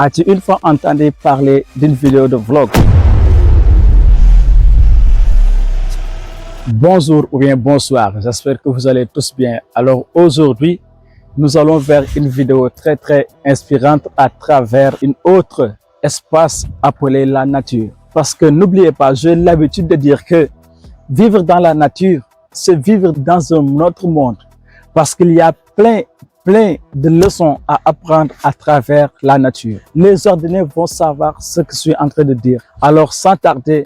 As-tu une fois entendu parler d'une vidéo de vlog? Bonjour ou bien bonsoir, j'espère que vous allez tous bien. Alors aujourd'hui, nous allons vers une vidéo très inspirante à travers une autre espace appelé la nature. Parce que n'oubliez pas, j'ai l'habitude de dire que vivre dans la nature, c'est vivre dans un autre monde. Parce qu'il y a plein de leçons à apprendre à travers la nature. Les ordinaires vont savoir ce que je suis en train de dire. Alors sans tarder,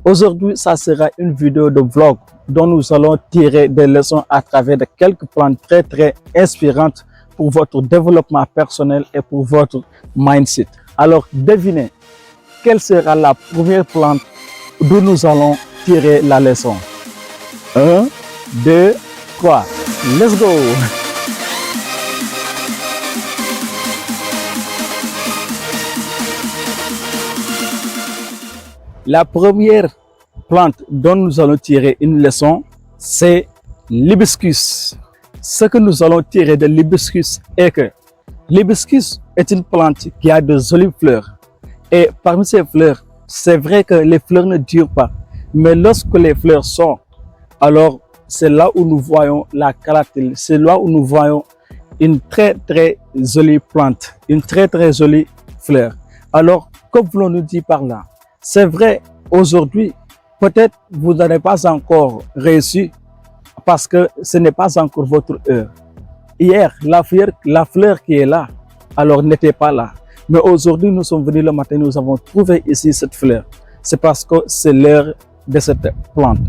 aujourd'hui ça sera une vidéo de vlog dont nous allons tirer des leçons à travers de quelques plantes très inspirantes pour votre développement personnel et pour votre mindset. Alors devinez, quelle sera la première plante d'où nous allons tirer la leçon? 1, 2, 3, let's go! La première plante dont nous allons tirer une leçon, c'est l'hibiscus. Ce que nous allons tirer de l'hibiscus est que l'hibiscus est une plante qui a de jolies fleurs. Et parmi ces fleurs, c'est vrai que les fleurs ne durent pas. Mais lorsque les fleurs sortent, alors c'est là où nous voyons la caratère, c'est là où nous voyons une très jolie plante, une très jolie fleur. Alors, que voulons-nous dire par là? C'est vrai, aujourd'hui, peut-être vous n'avez pas encore réussi parce que ce n'est pas encore votre heure. Hier, la fleur qui est là, alors n'était pas là. Mais aujourd'hui, nous sommes venus le matin, nous avons trouvé ici cette fleur. C'est parce que c'est l'heure de cette plante.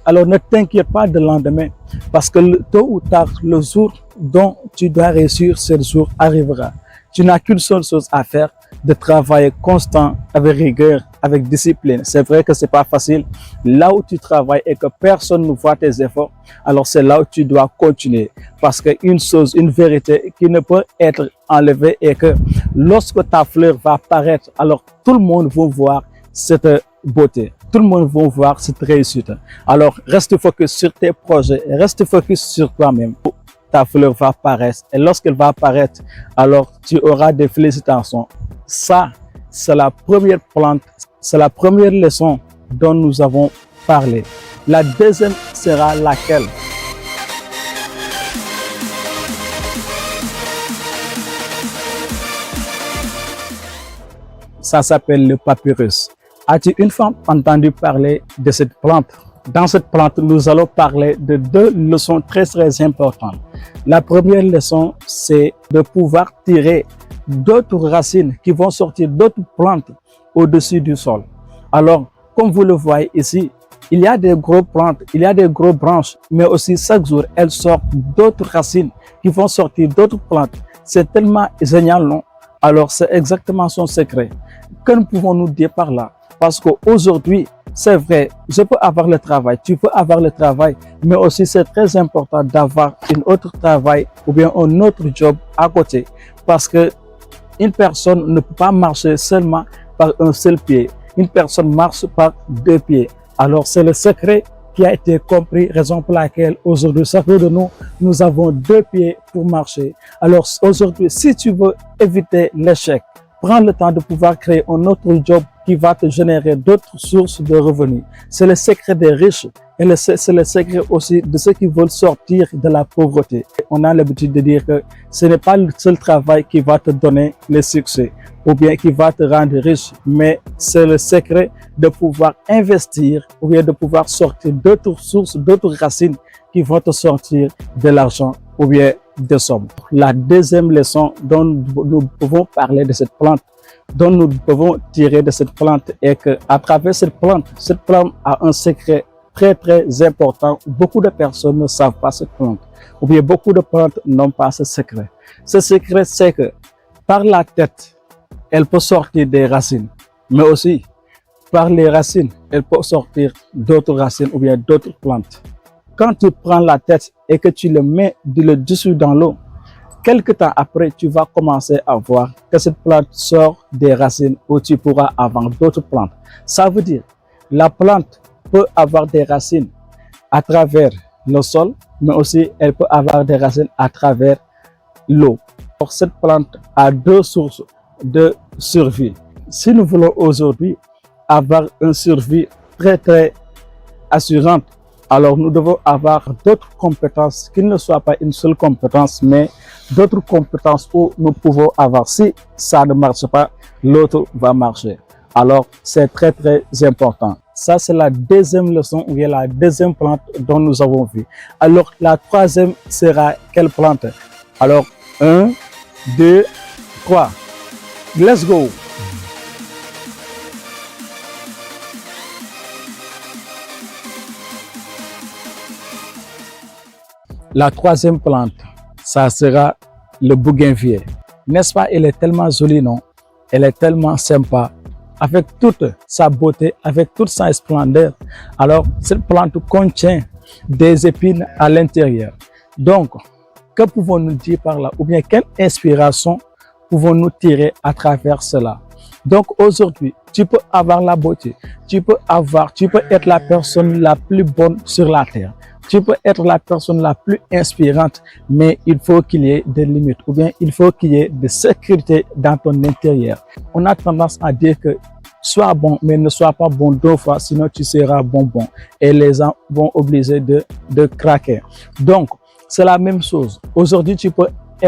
Alors ne t'inquiète pas de lendemain, parce que tôt ou tard, le jour dont tu dois réussir, ce jour arrivera. Tu n'as qu'une seule chose à faire, de travailler constant, avec rigueur, avec discipline. C'est vrai que c'est pas facile. Là où tu travailles et que personne ne voit tes efforts, alors c'est là où tu dois continuer. Parce qu'une chose, une vérité qui ne peut être enlevée est que lorsque ta fleur va apparaître, alors tout le monde va voir cette beauté. Tout le monde va voir cette réussite. Alors reste focus sur tes projets, reste focus sur toi-même. Ta fleur va apparaître et lorsqu'elle va apparaître, alors tu auras des félicitations. Ça, c'est la première plante, c'est la première leçon dont nous avons parlé. La deuxième sera laquelle? Ça s'appelle le papyrus. As-tu une fois entendu parler de cette plante? Dans cette plante, nous allons parler de deux leçons très importantes. La première leçon, c'est de pouvoir tirer d'autres racines qui vont sortir d'autres plantes au-dessus du sol. Alors, comme vous le voyez ici, il y a des grosses plantes, il y a des grosses branches, mais aussi chaque jour, elles sortent d'autres racines qui vont sortir d'autres plantes. C'est tellement génial, non? Alors, c'est exactement son secret. Que nous pouvons-nous dire par là? Parce qu'aujourd'hui, c'est vrai, je peux avoir le travail, tu peux avoir le travail, mais aussi c'est très important d'avoir un autre travail ou bien un autre job à côté. Parce que une personne ne peut pas marcher seulement par un seul pied. Une personne marche par deux pieds. Alors c'est le secret qui a été compris, raison pour laquelle aujourd'hui, chacun de nous, nous avons deux pieds pour marcher. Alors aujourd'hui, si tu veux éviter l'échec, prends le temps de pouvoir créer un autre job qui va te générer d'autres sources de revenus. C'est le secret des riches et c'est le secret aussi de ceux qui veulent sortir de la pauvreté. On a l'habitude de dire que ce n'est pas le seul travail qui va te donner le succès ou bien qui va te rendre riche, mais c'est le secret de pouvoir investir ou bien de pouvoir sortir d'autres sources, d'autres racines qui vont te sortir de l'argent ou bien des sommes. La deuxième leçon dont nous pouvons parler de cette plante, dont nous devons tirer de cette plante est que à travers cette plante a un secret très important. Beaucoup de personnes ne savent pas cette plante, ou bien beaucoup de plantes n'ont pas ce secret. Ce secret, c'est que par la tête, elle peut sortir des racines, mais aussi par les racines, elle peut sortir d'autres racines ou bien d'autres plantes. Quand tu prends la tête et que tu le mets le dessus dans l'eau, quelque temps après, tu vas commencer à voir que cette plante sort des racines où tu pourras avoir d'autres plantes. Ça veut dire, la plante peut avoir des racines à travers le sol, mais aussi elle peut avoir des racines à travers l'eau. Cette plante a deux sources de survie. Si nous voulons aujourd'hui avoir une survie très assurante, alors nous devons avoir d'autres compétences qui ne soient pas une seule compétence, mais d'autres compétences où nous pouvons avoir. Si ça ne marche pas, l'autre va marcher. Alors, c'est très important. Ça, c'est la deuxième leçon ou bien la deuxième plante dont nous avons vu. Alors, la troisième sera quelle plante? Alors, 1, 2, 3. Let's go! La troisième plante, ça sera le bougainvillier. N'est-ce pas? Elle est tellement jolie, non? Elle est tellement sympa, avec toute sa beauté, avec toute sa splendeur. Alors, cette plante contient des épines à l'intérieur. Donc, que pouvons-nous dire par là? Ou bien, quelle inspiration pouvons-nous tirer à travers cela? Donc, aujourd'hui, tu peux avoir la beauté, tu peux être la personne la plus bonne sur la terre. Tu peux être la personne la plus inspirante, mais il faut qu'il y ait des limites ou bien il faut qu'il y ait de sécurité dans ton intérieur. On a tendance à dire que sois bon, mais ne sois pas bon deux fois, sinon tu seras bonbon et les gens vont obliger de craquer. Donc, c'est la même chose. Aujourd'hui, tu peux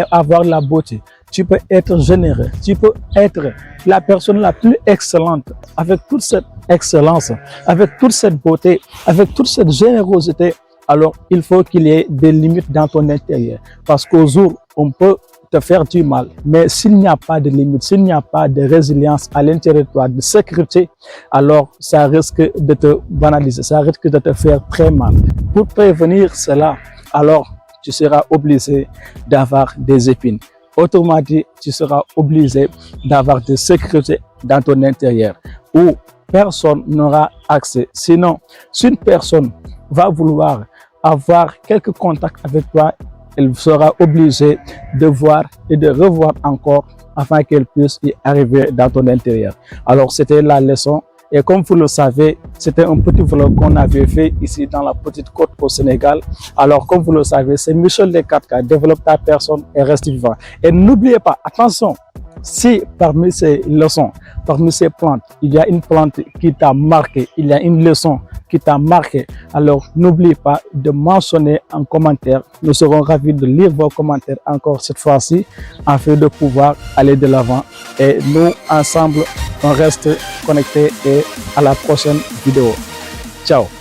avoir la beauté, tu peux être généreux, tu peux être la personne la plus excellente avec toute cette excellence, avec toute cette beauté, avec toute cette générosité. Alors, il faut qu'il y ait des limites dans ton intérieur. Parce qu'au jour, on peut te faire du mal. Mais s'il n'y a pas de limites, s'il n'y a pas de résilience à l'intérieur de toi, de sécurité, alors ça risque de te banaliser, ça risque de te faire très mal. Pour prévenir cela, alors tu seras obligé d'avoir des épines. Autrement dit, tu seras obligé d'avoir de sécurité dans ton intérieur où personne n'aura accès. Sinon, si une personne va vouloir avoir quelques contacts avec toi, elle sera obligée de voir et de revoir encore afin qu'elle puisse y arriver dans ton intérieur. Alors, c'était la leçon. Et comme vous le savez, c'était un petit vlog qu'on avait fait ici dans la petite côte au Sénégal. Alors, comme vous le savez, c'est Michel des 4K, développe ta personne et reste vivant. Et n'oubliez pas, attention, si parmi ces leçons, parmi ces plantes, il y a une plante qui t'a marqué, il y a une leçon qui t'a marqué, alors n'oublie pas de mentionner en commentaire. Nous serons ravis de lire vos commentaires encore cette fois-ci afin de pouvoir aller de l'avant. Et nous, ensemble, on reste connectés et à la prochaine vidéo. Ciao!